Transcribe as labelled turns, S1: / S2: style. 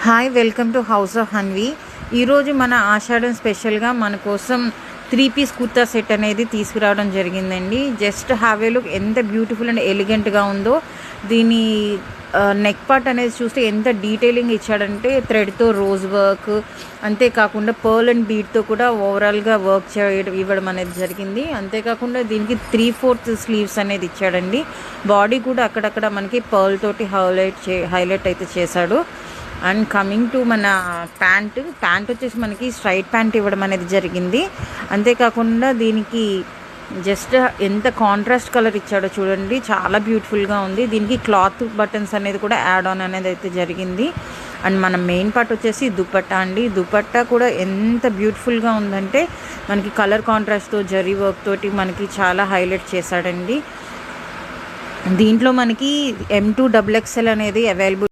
S1: Hi welcome to house of Hanvi. ఈరోజు మన ఆషాఢం స్పెషల్గా మన కోసం 3 పీస్ కుర్తా సెట్ అనేది తీసుకురావడం జరిగిందండి. జస్ట్ హ్యావ్ ఏ లుక్, ఎంత బ్యూటిఫుల్ అండ్ ఎలిగెంట్గా ఉందో. దీని నెక్ పార్ట్ అనేది చూస్తే ఎంత డీటెయిలింగ్ ఇచ్చాడంటే థ్రెడ్తో రోజ్ వర్క్, అంతేకాకుండా పర్ల్ అండ్ బీడ్తో కూడా ఓవరాల్గా వర్క్ ఇవ్వడం అనేది జరిగింది. అంతేకాకుండా దీనికి 3/4 స్లీవ్స్ అనేది ఇచ్చాడండి. బాడీ కూడా అక్కడక్కడ మనకి పర్ల్ తోటి హైలైట్ అయితే చేశాడు. అండ్ కమింగ్ టు మన ప్యాంట్ వచ్చేసి మనకి స్ట్రైట్ ప్యాంట్ ఇవ్వడం అనేది జరిగింది. అంతేకాకుండా దీనికి జస్ట్ ఎంత కాంట్రాస్ట్ కలర్ ఇచ్చాడో చూడండి, చాలా బ్యూటిఫుల్గా ఉంది. దీనికి క్లాత్ బటన్స్ అనేది కూడా యాడ్ ఆన్ అనేది అయితే జరిగింది. అండ్ మన మెయిన్ పార్ట్ వచ్చేసి దుపట్టా అండి. దుపట్టా కూడా ఎంత బ్యూటిఫుల్గా ఉందంటే మనకి కలర్ కాంట్రాస్ట్తో జరీ వర్క్ తోటి మనకి చాలా హైలైట్ చేశాడండి. దీంట్లో మనకి M2 XXL అనేది అవైలబుల్